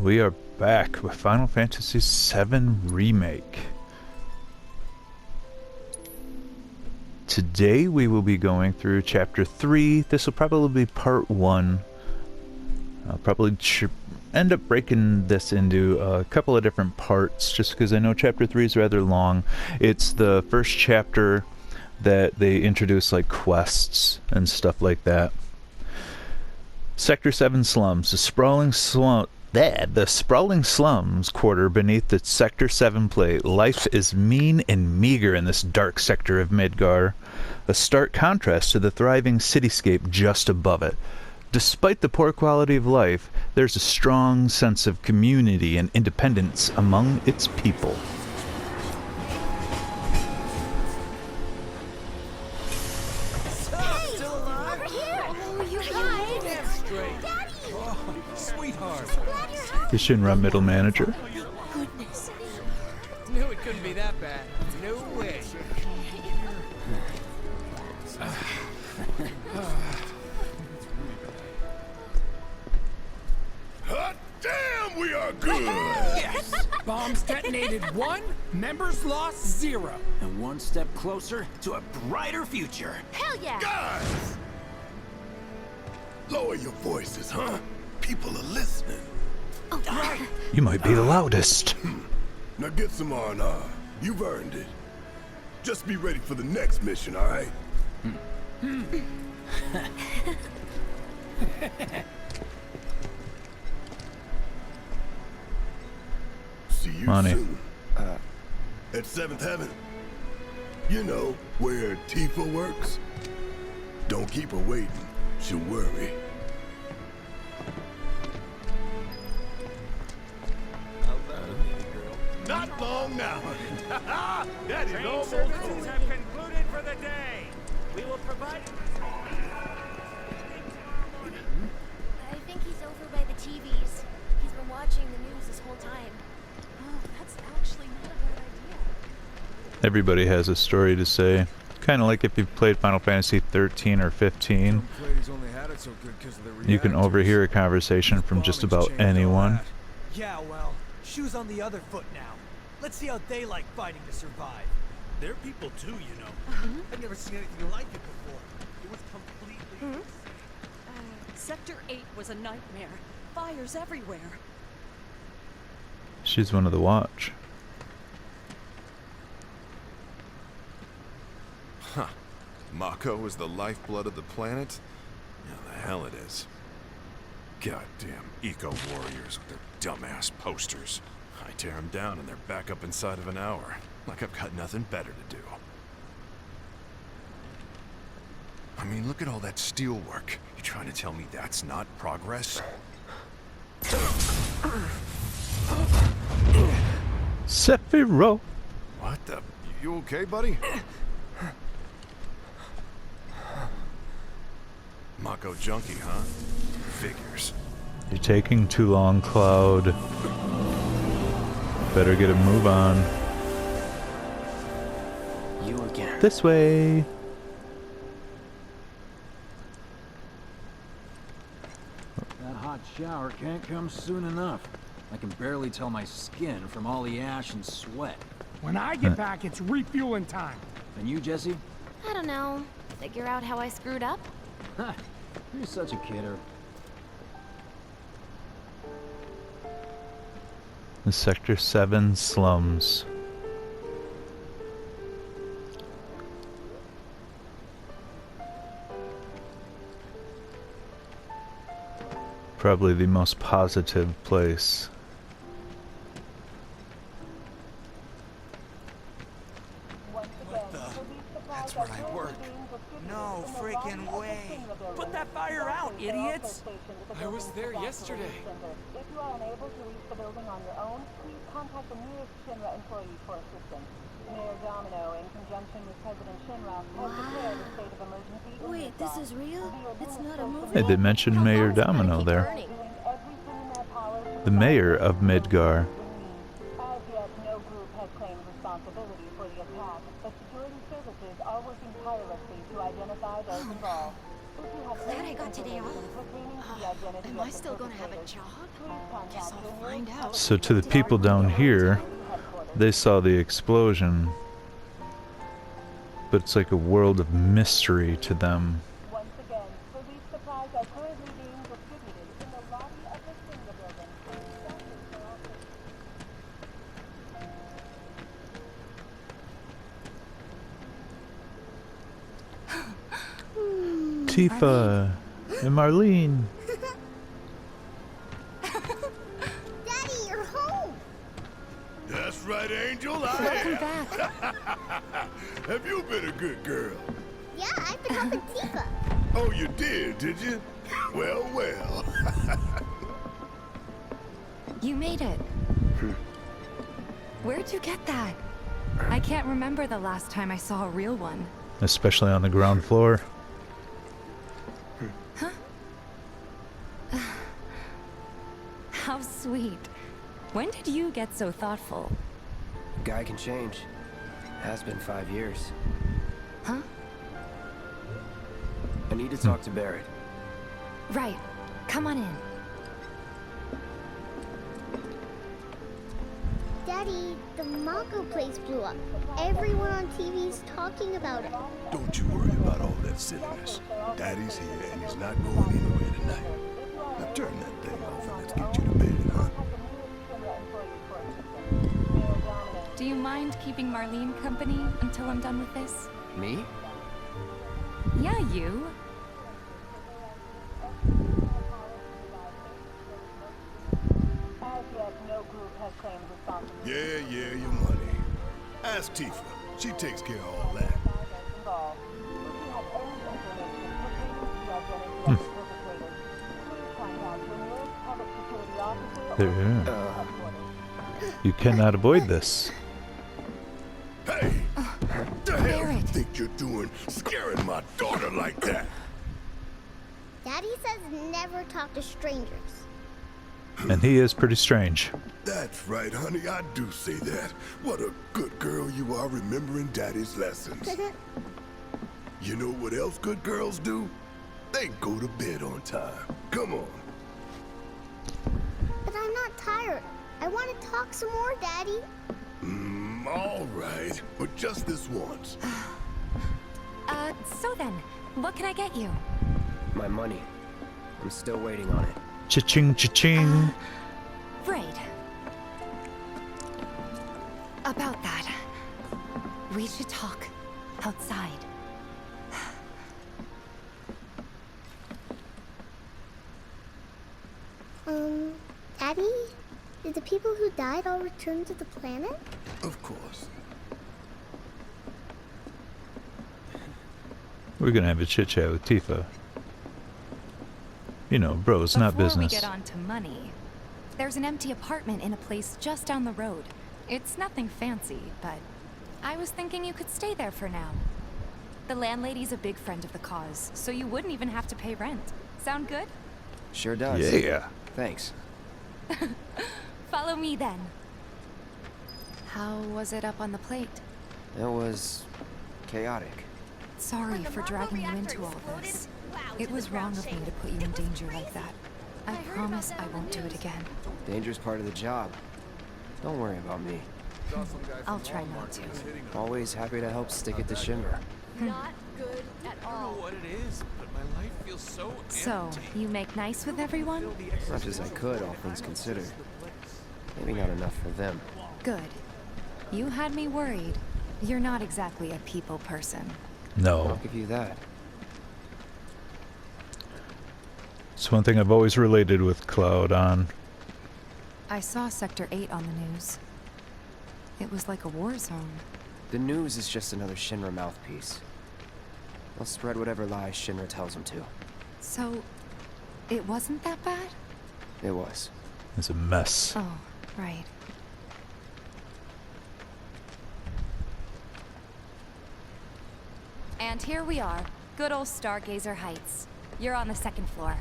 We are back with Final Fantasy VII Remake. Today we will be going through Chapter 3. This will probably be Part 1. I'll probably end up breaking this into a couple of different parts, just because I know Chapter 3 is rather long. It's the first chapter that they introduce like quests and stuff like that. Sector 7 Slums. The sprawling slums quarter beneath the Sector 7 plate. Life is mean and meager in this dark sector of Midgar, a stark contrast to the thriving cityscape just above it. Despite the poor quality of life, there's a strong sense of community and independence among its people. The Shinra middle manager. Goodness. Knew it couldn't be that bad. No way. Hot damn, we are good! Yes! Bombs detonated 1, members lost 0. And one step closer to a brighter future. Hell yeah! Guys! Lower your voices, huh? People are listening. Oh, right. You might be the loudest. Now get some R&R. You've earned it. Just be ready for the next mission, alright? See you soon. At 7th Heaven. You know, where Tifa works. Don't keep her waiting. She'll worry. Not long now. That is almost services have concluded for the day. We will provide. I think he's over by the TVs. He's been watching the news this whole time. Oh, that's actually not a bad idea. Everybody has a story to say. Kind of like if you've played Final Fantasy 13 or 15. You can overhear a conversation from just about anyone. Yeah, well, shoes on the other foot now. Let's see how they like fighting to survive. They're people too, you know. I've never seen anything like it before. It was completely. Sector 8 was a nightmare. Fires everywhere. She's one of the Watch. Huh. Mako is the lifeblood of the planet? Yeah, the hell it is. Goddamn eco-warriors with their dumbass posters. I tear them down and they're back up inside of an hour. Like I've got nothing better to do. I mean, look at all that steel work. You trying to tell me that's not progress? Sephiroth. What the? You okay, buddy? Mako junkie, huh? Figures. You're taking too long, Cloud. Better get a move on. You again. This way. That hot shower can't come soon enough. I can barely tell my skin from all the ash and sweat. When I get back, it's refueling time. And you, Jesse? I don't know. Figure out how I screwed up? Ha! You're such a kidder. The Sector 7 Slums. Probably the most positive place. That's where I work. No freaking way. Put that fire out, idiots! I was there yesterday. If you are unable to reach the building on your own, please contact the nearest Shinra employee for assistance. Mayor Domino, in conjunction with President Shinra, has declared a state of emergency. Wait, this is real? It's not a movie? Hey, they mentioned Mayor Domino there. The mayor of Midgar. As yet, no group has claimed responsibility for the attack, but security services are working tirelessly to identify those involved. Glad I got today off. Am I still gonna have a job? Guess I'll find out. So to the people down here, they saw the explosion, but it's like a world of mystery to them. Once again, police supplies are currently being distributed in the lobby of the Splendor building. Tifa and Marlene. Daddy, you're home. That's right, Angel. Welcome I am. back. Have you been a good girl? Yeah, I've been helping Tifa. Oh, you did you? Well, well. You made it. Where'd you get that? I can't remember the last time I saw a real one. Especially on the ground floor. How sweet. When did you get so thoughtful? Guy can change. Has been 5 years. Huh? I need to talk to Barrett. Right. Come on in. Daddy, the Mako place blew up. Everyone on TV's talking about it. Don't you worry about all that silliness. Daddy's here and he's not going anywhere tonight. Now turn that thing off and let's get you to bed, huh? Do you mind keeping Marlene company until I'm done with this? Me? Yeah, you. As yet, no group has claimed responsibility. Yeah, your money. Ask Tifa. She takes care of all that. Involved. If you have any information pertaining to the identity of the perpetrators, please contact the nearest public security officer. There. You cannot avoid this. Hey! The hell you Barrett. think you're doing scaring my daughter like that? Daddy says never talk to strangers. And he is pretty strange. That's right, honey. I do say that. What a good girl you are remembering Daddy's lessons. You know what else good girls do? They go to bed on time. Come on. But I'm not tired. I want to talk some more, Daddy. All right. But just this once. So then, what can I get you? My money. I'm still waiting on it. Cha-ching, cha-ching. Right. About that, we should talk outside. Daddy? Did the people who died all return to the planet? Of course. We're gonna have a chit-chat with Tifa. You know, bro, it's not business. Before we get on to money, there's an empty apartment in a place just down the road. It's nothing fancy, but I was thinking you could stay there for now. The landlady's a big friend of the cause, so you wouldn't even have to pay rent. Sound good? Sure does. Yeah. Thanks. Follow me then. How was it up on the plate? It was chaotic. Sorry for dragging you into all this. It was wrong of me to put you in danger like that. I promise I won't do it again. Danger's part of the job. Don't worry about me. I'll try not to. Always happy to help stick it to Shimmer. Not good at I don't know what it is, but my life feels so So, you make nice with everyone? As much as I could, all things considered. Maybe not enough for them. Good. You had me worried. You're not exactly a people person. I'll No. give you that. It's one thing I've always related with Cloud on. I saw Sector 8 on the news. It was like a war zone. The news is just another Shinra mouthpiece. They'll spread whatever lies Shinra tells them to. So, it wasn't that bad? It was. It's a mess. Oh, right. And here we are. Good old Stargazer Heights. You're on the second floor.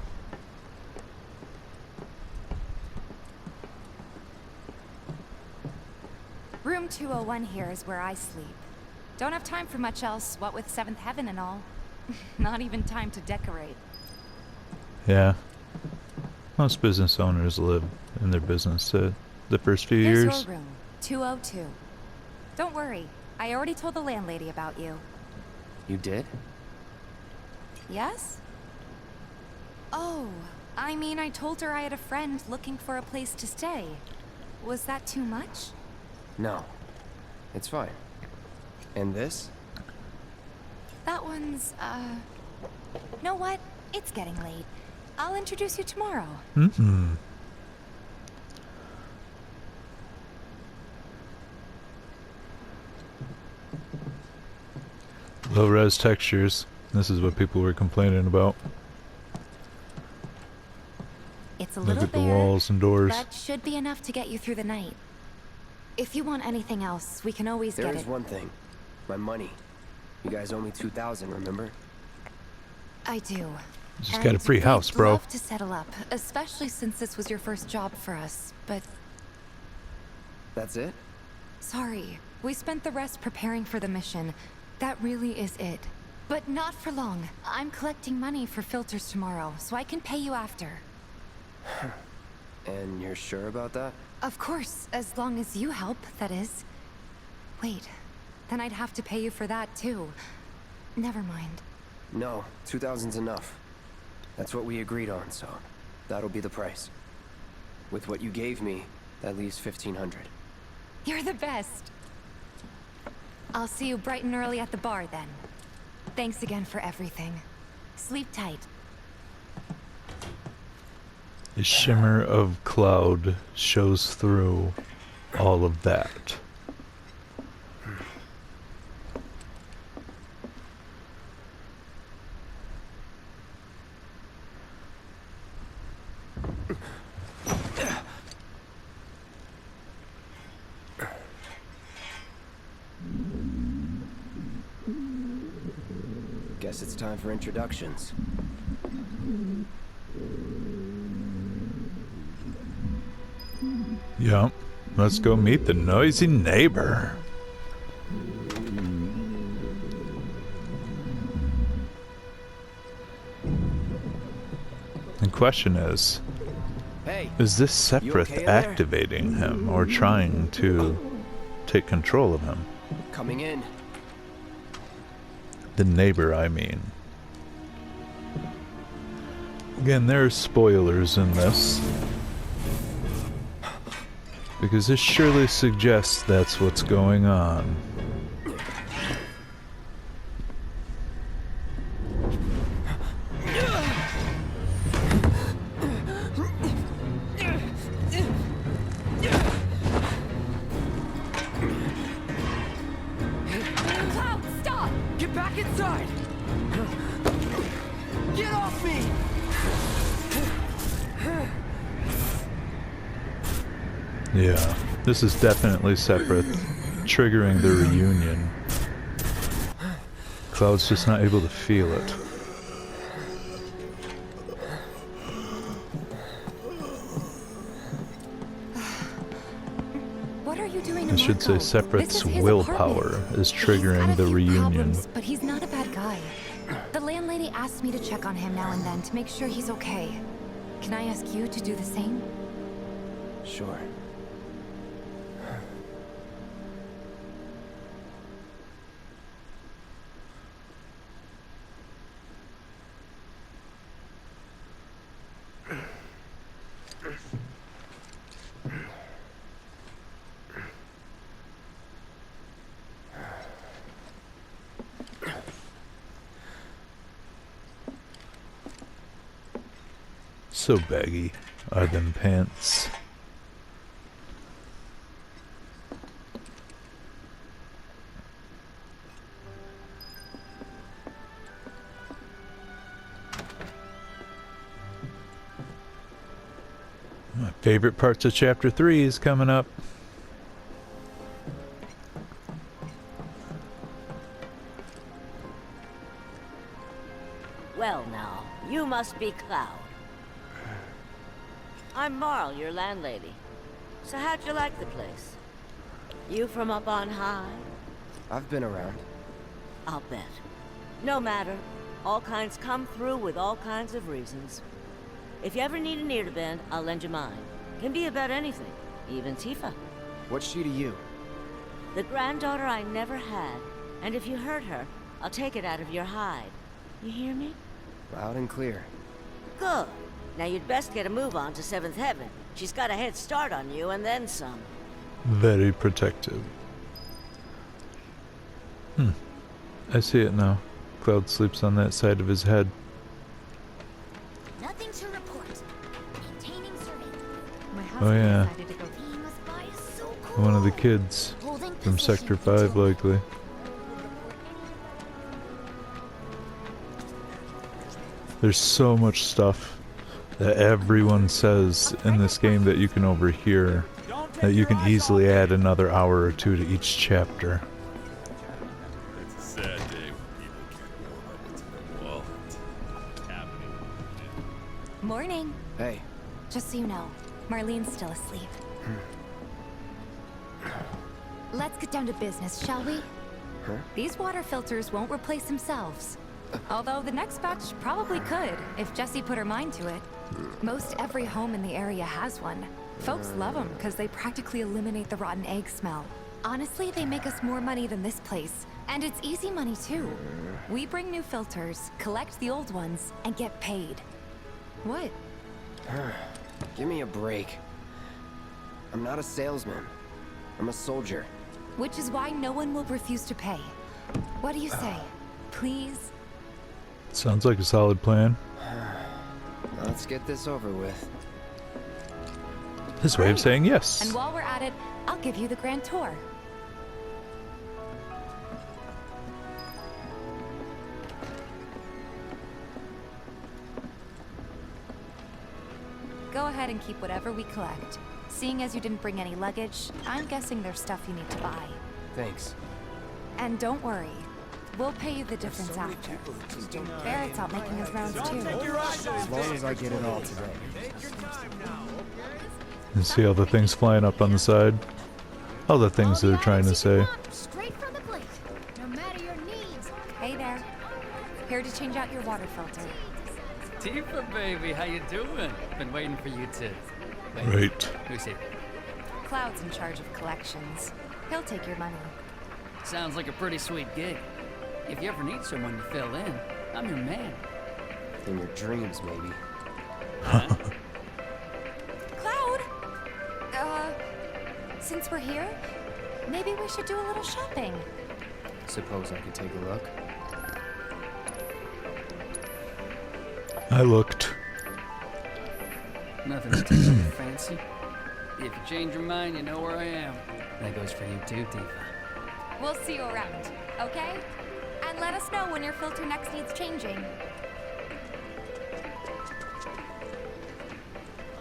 Room 201 here is where I sleep. Don't have time for much else, what with 7th Heaven and all. Not even time to decorate. Yeah. Most business owners live in their business the first few Here's years. your room, 202. Don't worry, I already told the landlady about you. You did? Yes? Oh, I mean, I told her I had a friend looking for a place to stay. Was that too much? No. It's fine. And this? That one's, know what? It's getting late. I'll introduce you tomorrow. Mm-hmm. Low-res textures. This is what people were complaining about. It's a Look little at the bare. walls and doors. That should be enough to get you through the night. If you want anything else, we can always There get is it. one thing. My money. You guys owe me 2,000, remember? I do. Just got a free house, We'd bro. love to settle up, especially since this was your first job for us, but That's it? sorry. We spent the rest preparing for the mission. That really is it. But not for long. I'm collecting money for filters tomorrow, so I can pay you after. And you're sure about that? Of course, as long as you help, that is. Wait, then I'd have to pay you for that too. Never mind. No, 2,000's enough. That's what we agreed on, so that'll be the price. With what you gave me, that leaves 1,500. You're the best. I'll see you bright and early at the bar then. Thanks again for everything. Sleep tight. The shimmer of Cloud shows through all of that. Guess it's time for introductions. Yup. Let's go meet the noisy neighbor. The question is Hey! this Sephiroth okay in there? activating him or trying to take control of him? Coming in. The neighbor, I mean. Again, there are spoilers in this. Because this surely suggests that's what's going on. Cloud, stop! Get back inside! Get off me! Yeah, this is definitely Sephiroth triggering the reunion. Cloud's just not able to feel it. What are you doing to I should say Marco? This Sephiroth's is his willpower apartment. is He's had triggering a the few reunion. problems, but he's not a bad guy. The landlady asked me to check on him now and then to make sure he's okay. Can I ask you to do the same? Sure. So baggy are them pants. My favorite parts of Chapter 3 is coming up. Well now, you must be Cloud. I'm Marl, your landlady. So how'd you like the place? You from up on high? I've been around. I'll bet. No matter. All kinds come through with all kinds of reasons. If you ever need an ear to bend, I'll lend you mine. Can be about anything, even Tifa. What's she to you? The granddaughter I never had. And if you hurt her, I'll take it out of your hide. You hear me? Loud and clear. Good. Now you'd best get a move on to 7th Heaven. She's got a head start on you and then some. Very protective. I see it now. Cloud sleeps on that side of his head. Nothing to report. Maintaining surveillance. My Oh yeah, decided to go. He must buy is so cool. one of the kids Holding from position Sector 5 until- likely. There's so much stuff that everyone says in this game that you can overhear, that you can easily add another hour or two to each chapter. It's a sad day when people can't warm up into the wall. It's happening. Morning. Hey. Just so you know, Marlene's still asleep. Let's get down to business, shall we? Huh? These water filters won't replace themselves. Although the next batch probably could, if Jessie put her mind to it. Most every home in the area has one. Folks love them because they practically eliminate the rotten egg smell. Honestly, they make us more money than this place. And it's easy money too. We bring new filters, collect the old ones, and get paid. What? Give me a break. I'm not a salesman. I'm a soldier. Which is why no one will refuse to pay. What do you say? Please? Sounds like a solid plan. Let's get this over with. His way of saying yes. And while we're at it, I'll give you the grand tour. Go ahead and keep whatever we collect. Seeing as you didn't bring any luggage, I'm guessing there's stuff you need to buy. Thanks. And don't worry, we'll pay you the difference after. Barrett's out making his rounds too. As long as I get it all today. And see all the things flying up on the side? All the things they're trying to say. Straight from the plate. No matter your needs. Hey there. Here to change out your water filter. Tifa, baby, how you doing? Been waiting for you to... Wait, Right. who's here? Cloud's in charge of collections. He'll take your money. Sounds like a pretty sweet gig. If you ever need someone to fill in, I'm your man. In your dreams, maybe. Huh? Cloud! Since we're here, maybe we should do a little shopping. Suppose I could take a look? I looked. Nothing's too fancy. If you change your mind, you know where I am. That goes for you too, Tifa. We'll see you around, okay? And let us know when your filter next needs changing.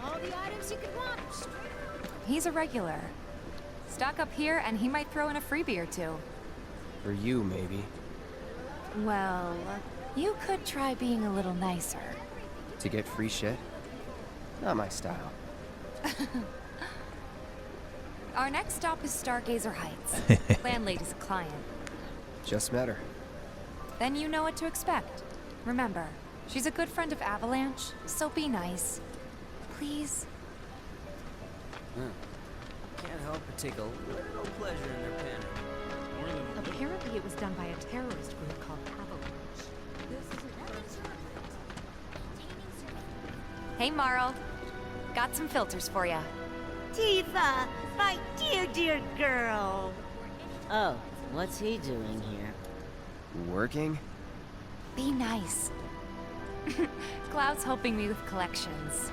All the items you could want. He's a regular. Stock up here and he might throw in a freebie or two. For you, maybe. Well, you could try being a little nicer. To get free shit? Not my style. Our next stop is Stargazer Heights. Landlady's a client. Just met her. Then you know what to expect. Remember, she's a good friend of Avalanche, so be nice. Please? Can't help but take a little pleasure in their panic. Apparently it was done by a terrorist group called Avalanche. Hey, Marl. Got some filters for ya. Tifa, my dear, dear girl. Oh, what's he doing here? Working? Be nice. Cloud's helping me with collections.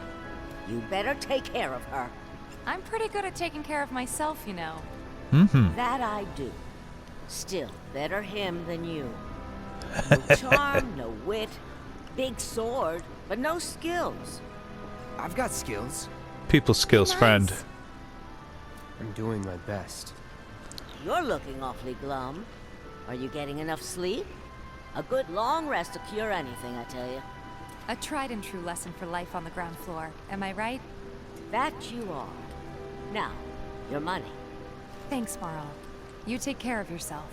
You better take care of her. I'm pretty good at taking care of myself, you know. That I do. Still, better him than you. No charm, no wit, big sword, but no skills. I've got skills. People skills, friend. I'm doing my best. You're looking awfully glum. Are you getting enough sleep? A good long rest to cure anything, I tell you. A tried and true lesson for life on the ground floor. Am I right? That you are. Now, your money. Thanks, Marl. You take care of yourself.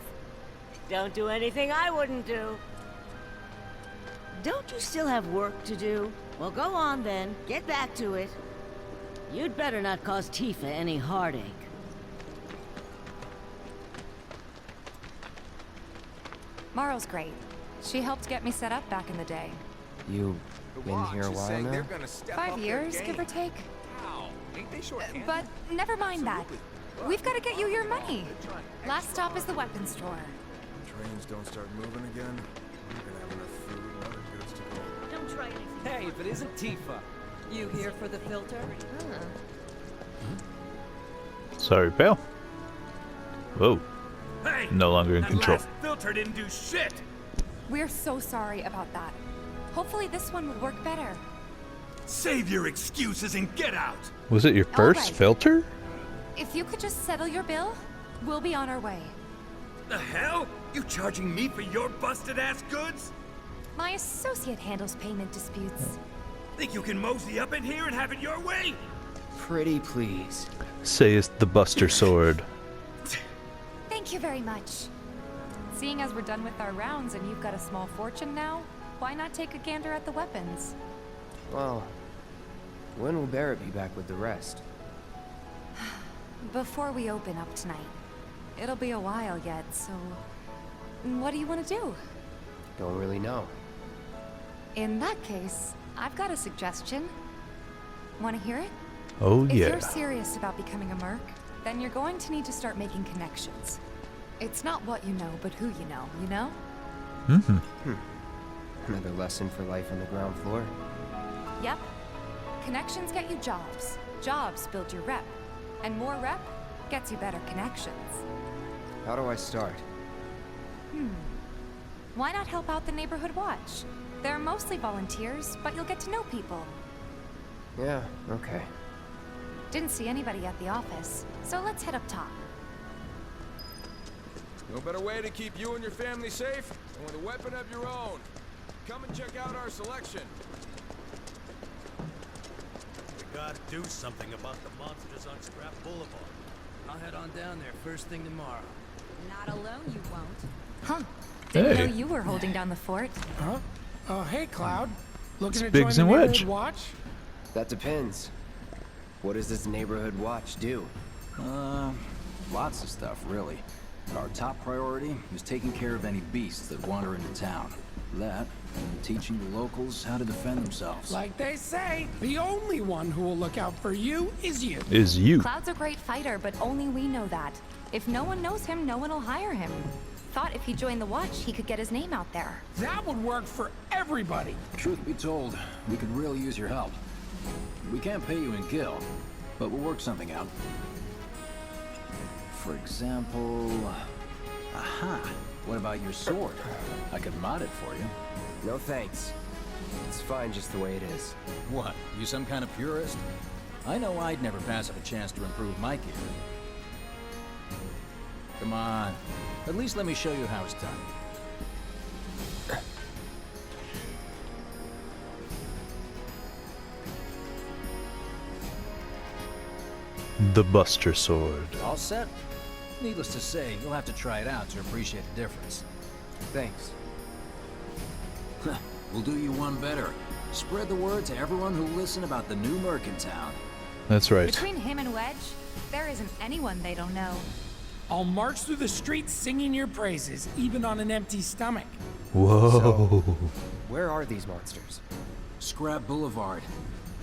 Don't do anything I wouldn't do. Don't you still have work to do? Well, go on then. Get back to it. You'd better not cause Tifa any heartache. Morrow's great. She helped get me set up back in the day. You been here a while now? 5 years, give or take. Ain't they short-handed? But never mind that. We've got to get you your money. Last stop is the weapons store. Trains don't start moving again. We're gonna have enough food and other goods to go. Don't try anything. Hey, if it isn't Tifa. You here for the filter? Sorry, pal. Whoa. Hey! No longer in that control. last filter didn't do shit! We're so sorry about that. Hopefully this one will work better. Save your excuses and get out! Was it your first right. filter? If you could just settle your bill, we'll be on our way. The hell? You charging me for your busted-ass goods? My associate handles payment disputes. Think you can mosey up in here and have it your way? Pretty please. Sayest the Buster Sword. Thank you very much. Seeing as we're done with our rounds and you've got a small fortune now, why not take a gander at the weapons? Well, when will Barrett be back with the rest? Before we open up tonight. It'll be a while yet, so... What do you want to do? Don't really know. In that case, I've got a suggestion. Want to hear it? Oh, If yeah. you're serious about becoming a merc, then you're going to need to start making connections. It's not what you know, but who you know? Mm-hmm. Another lesson for life on the ground floor. Yep. Connections get you jobs. Jobs build your rep. And more rep gets you better connections. How do I start? Why not help out the neighborhood watch? They're mostly volunteers, but you'll get to know people. Yeah, okay. Didn't see anybody at the office, so let's head up top. No better way to keep you and your family safe than with a weapon of your own. Come and check out our selection. We gotta do something about the monsters on Scrap Boulevard. I'll head on down there first thing tomorrow. Not alone, you won't. Huh. Didn't Hey. know you were holding down the fort. Huh? Oh, hey, Cloud. Looking to join Biggs the and neighborhood Wedge. watch? That depends. What does this neighborhood watch do? Lots of stuff, really. But our top priority is taking care of any beasts that wander into town. That, and teaching the locals how to defend themselves. Like they say, the only one who will look out for you is you. Is you. Cloud's a great fighter, but only we know that. If no one knows him, no one will hire him. Thought if he joined the watch, he could get his name out there. That would work for everybody. Truth be told, we could really use your help. We can't pay you in gil, but we'll work something out. For example... Aha! What about your sword? I could mod it for you. No thanks. It's fine just the way it is. What? You some kind of purist? I know I'd never pass up a chance to improve my gear. Come on. At least let me show you how it's done. The Buster Sword. All set? Needless to say, you'll have to try it out to appreciate the difference. Thanks. We'll do you one better. Spread the word to everyone who'll listen about the new merc in town. That's right. Between him and Wedge, there isn't anyone they don't know. I'll march through the streets singing your praises, even on an empty stomach. Whoa. Where are these monsters? Scrap Boulevard.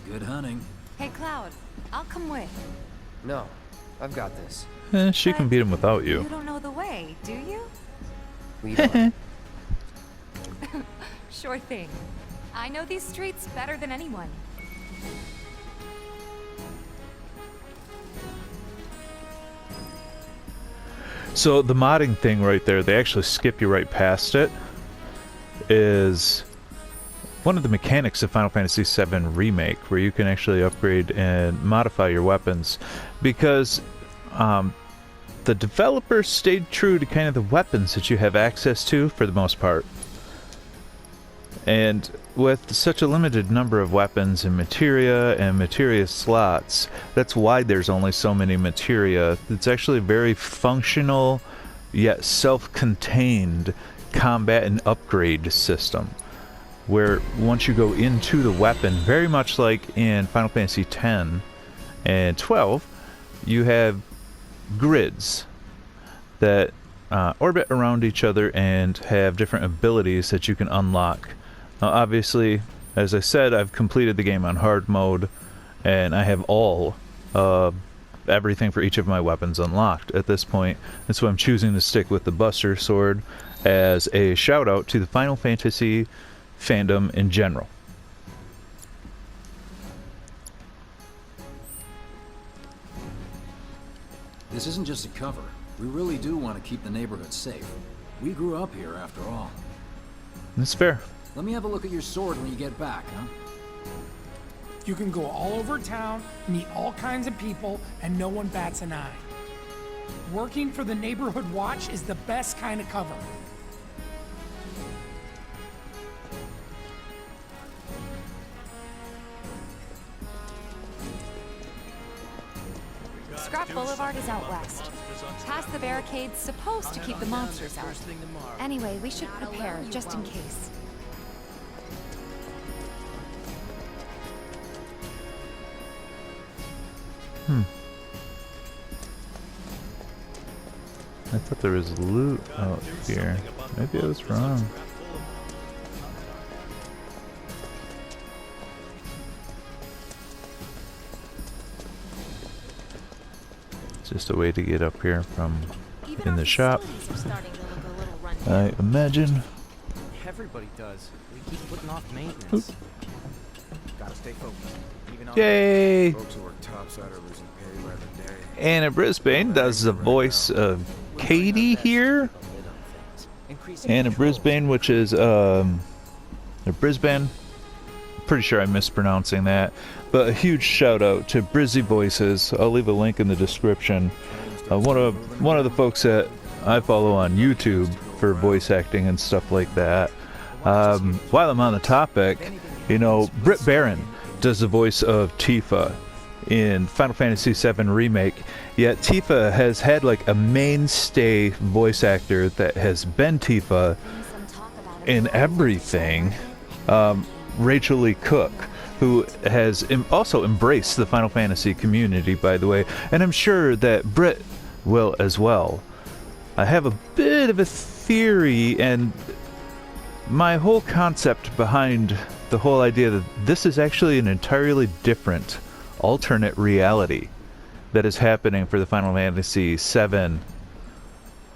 Good hunting. Hey, Cloud, I'll come with. No, I've got this. She can beat him without you. You don't know the way, do you? Lead on. Sure thing. I know these streets better than anyone. So the modding thing right there, they actually skip you right past it, is one of the mechanics of Final Fantasy VII Remake, where you can actually upgrade and modify your weapons, because the developers stayed true to kind of the weapons that you have access to for the most part. And with such a limited number of weapons and materia slots, that's why there's only so many materia. It's actually a very functional yet self-contained combat and upgrade system. where once you go into the weapon, very much like in Final Fantasy X and 12, you have grids that orbit around each other and have different abilities that you can unlock. Now, obviously, as I said, I've completed the game on hard mode, and I have all everything for each of my weapons unlocked at this point, and so I'm choosing to stick with the Buster Sword as a shout out to the Final Fantasy fandom in general. This isn't just a cover. We really do want to keep the neighborhood safe. We grew up here after all. That's fair. Let me have a look at your sword when you get back, huh? You can go all over town, meet all kinds of people, and no one bats an eye. Working for the neighborhood watch is the best kind of cover. Scrap Boulevard is out west. Past the barricade's supposed to keep the monsters out. Anyway, we should prepare just in case. I thought there was loot out here. Maybe I was wrong. Just a way to get up here from in the shop, I imagine. Everybody does. We keep putting off maintenance. Gotta stay focused. Even on Yay! Folks who work topside are losing pay by the day. Anna Brisbane does the voice of Katie here. Anna Brisbane, which is Brisban. Pretty sure I'm mispronouncing that, but a huge shout out to Brizzy Voices. I'll leave a link in the description. One of the folks that I follow on YouTube for voice acting and stuff like that. While I'm on the topic, you know, Britt Baron does the voice of Tifa in Final Fantasy VII Remake. Yet Tifa has had like a mainstay voice actor that has been Tifa in everything. Racheal Lee Cook, who has also embraced the Final Fantasy community, by the way, and I'm sure that Britt will as well. I have a bit of a theory, and my whole concept behind the whole idea that this is actually an entirely different alternate reality that is happening for the Final Fantasy VII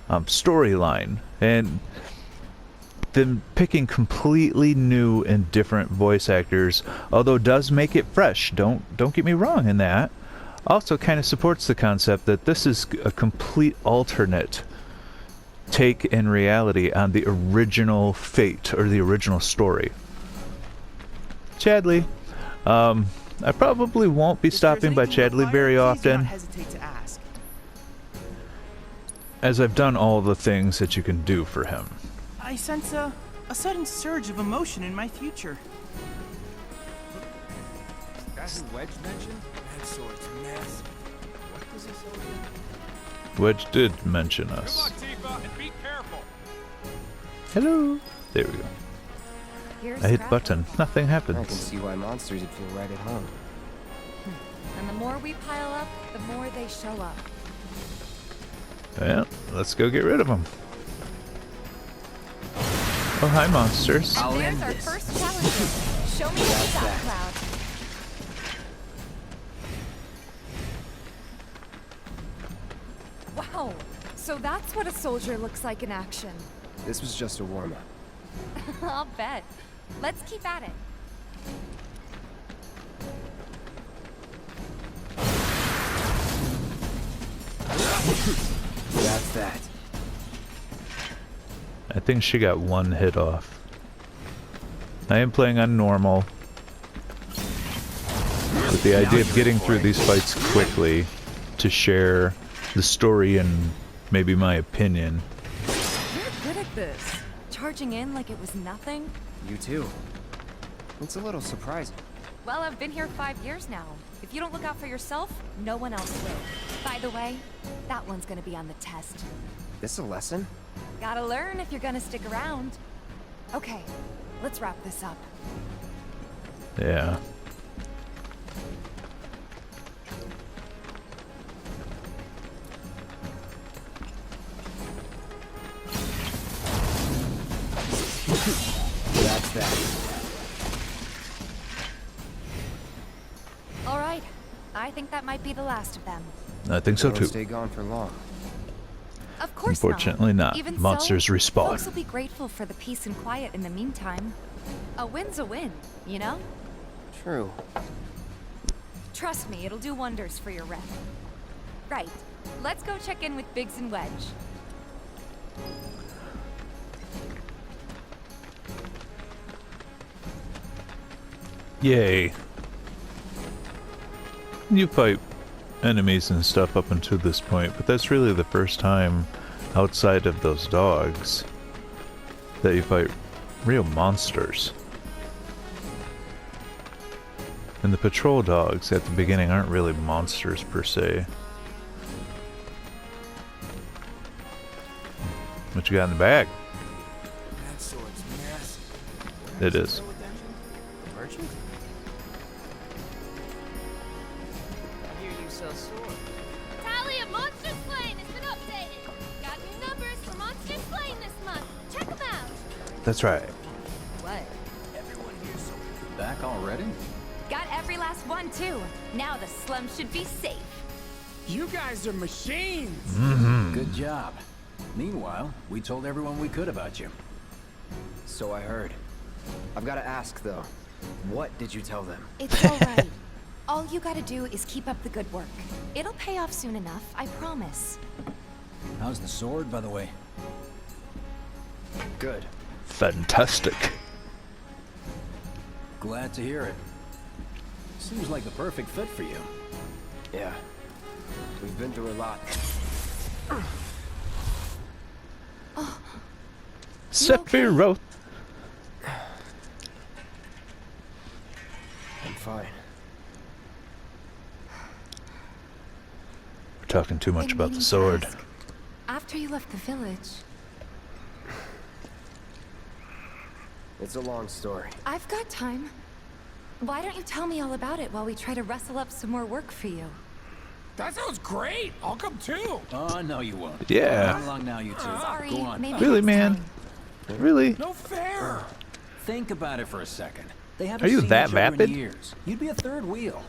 storyline, and them picking completely new and different voice actors, although does make it fresh. Don't get me wrong in that. Also kind of supports the concept that this is a complete alternate take in reality on the original fate or the original story. Chadley, I probably won't be stopping by Chadley very often, as I've done all the things that you can do for him. I sense a sudden surge of emotion in my future. That's who Wedge mentioned? That sword's mess. What does he say? Wedge did mention us. Good luck, Tifa, and be careful. Hello. There we go. Here's I hit Scrap button. Boulevard. Nothing I can happens. see why monsters would feel right at home. And the more we pile up, the more they show up. Well, let's go get rid of them. Oh, hi, monsters. And there's our first challenge. Show me what you got, Cloud. Wow, so that's what a soldier looks like in action. This was just a warm-up. I'll bet. Let's keep at it. That's that. I think she got one hit off. I am playing on normal, with the idea of getting through these fights quickly to share the story and maybe my opinion. You're good at this. Charging in like it was nothing. You too. It's a little surprising. Well, I've been here 5 years now. If you don't look out for yourself, no one else will. By the way, that one's gonna be on the test. This a lesson? Gotta learn if you're gonna stick around. Okay, let's wrap this up. Yeah. That's that. All right, I think that might be the last of them. I think so Won't too. stay gone for long. Of course Unfortunately not. Even Monsters so, respawn. Folks will be grateful for the peace and quiet in the meantime. A win's a win, you know? True. Trust me, it'll do wonders for your rep. Right, let's go check in with Biggs and Wedge. Yay. You fight enemies and stuff up until this point, but that's really the first time outside of those dogs that you fight real monsters. And the patrol dogs at the beginning aren't really monsters per se. What you got in the bag? That sword's massive. It is. Merchant? I hear you sell swords. Tally of monster slain has been updated. Got new numbers for monster slain this month. Check them out. That's right. What? Everyone here's so Back already? Got every last one, too. Now the slum should be safe. You guys are machines. Good job. Meanwhile, we told everyone we could about you. So I heard. I've got to ask, though. What did you tell them? It's all right. All you gotta do is keep up the good work. It'll pay off soon enough, I promise. How's the sword, by the way? Good. Fantastic. Glad to hear it. Seems like the perfect fit for you. Yeah. We've been through a lot. Sephiroth. I'm fine. We're talking too much Been about the meaning to sword. ask. After you left the village, It's a long story. I've got time. Why don't you tell me all about it while we try to rustle up some more work for you? That sounds great. I'll come too. Oh, no you won't. Yeah. Come along now, you two. Sorry, Go on. maybe Really, next man? time. Really? No fair. Think about it for a second. They haven't Are you seen that each other vapid? in years. You'd be a third wheel.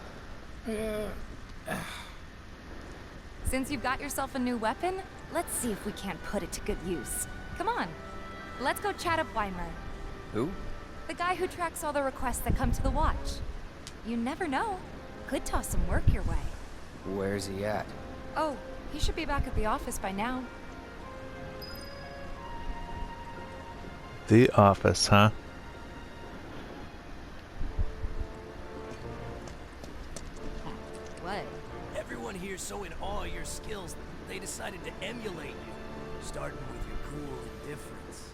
Since you've got yourself a new weapon, let's see if we can't put it to good use. Come on. Let's go chat up Weimer. Who? The guy who tracks all the requests that come to the watch. You never know. Could toss some work your way. Where's he at? Oh, he should be back at the office by now. The office, huh? What? Everyone here's so in awe of your skills, they decided to emulate you, starting with your cool indifference.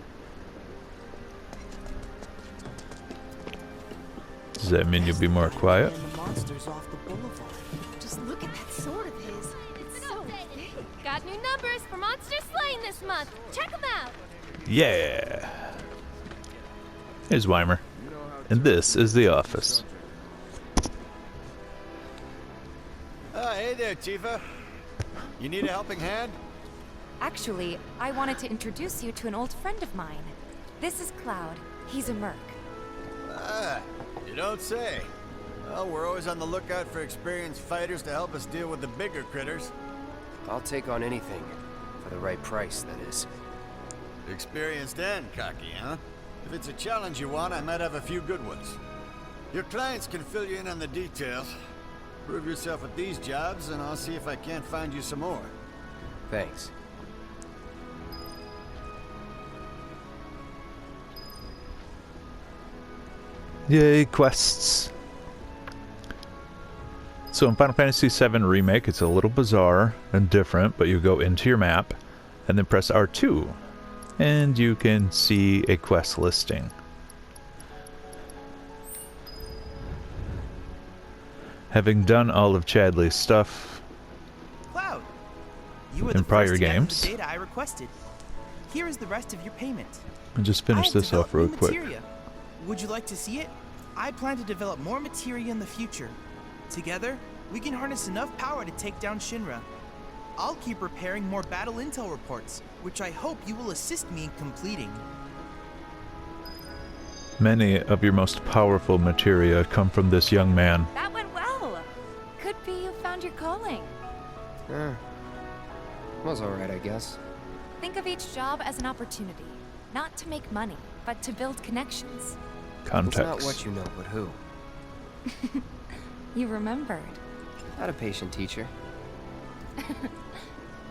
Does that mean you'll be more quiet? And the monsters off the boulevard. Just look at that sword of his. It's so big. Got new numbers for monster slain this month. Check them out. Yeah. Here's Weimer. And this is the office. Hey there, Tifa. You need a helping hand? Actually, I wanted to introduce you to an old friend of mine. This is Cloud. He's a merc. Ah, you don't say. Well, we're always on the lookout for experienced fighters to help us deal with the bigger critters. I'll take on anything. For the right price, that is. Experienced and cocky, huh? If it's a challenge you want, I might have a few good ones. Your clients can fill you in on the details. Prove yourself at these jobs, and I'll see if I can't find you some more. Thanks. Yay, quests. So in Final Fantasy VII Remake, it's a little bizarre and different, but you go into your map and then press R2 and you can see a quest listing. Having done all of Chadley's stuff Cloud, you were in the prior first to gather games, the data I requested. Here is the rest of your payment. and just finish I have this off real developed new quick. materia. Would you like to see it? I plan to develop more materia in the future. Together, we can harness enough power to take down Shinra. I'll keep preparing more battle intel reports, which I hope you will assist me in completing. Many of your most powerful materia come from this young man. That went well. Could be you found your calling. Was alright, I guess. Think of each job as an opportunity. Not to make money, but to build connections. Context. It's not what you know, but who. You remembered. Not a patient teacher.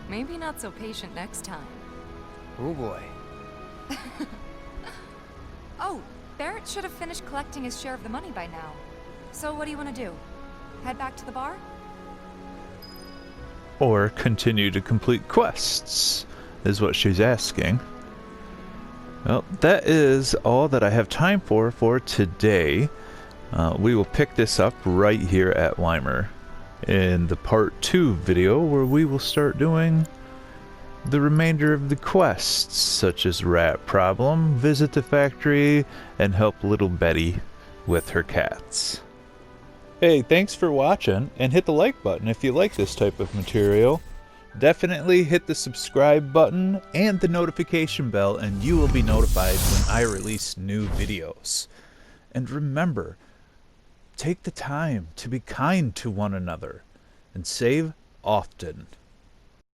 Maybe not so patient next time. Oh boy. Oh, Barrett should have finished collecting his share of the money by now. So what do you want to do? Head back to the bar? Or continue to complete quests, is what she's asking. Well, that is all that I have time for today. We will pick this up right here at Weimer in the part 2 video, where we will start doing the remainder of the quests, such as Rat Problem, visit the factory, and help little Betty with her cats. Hey, thanks for watching, and hit the like button if you like this type of material. Definitely hit the subscribe button and the notification bell, and you will be notified when I release new videos. And remember, take the time to be kind to one another and save often.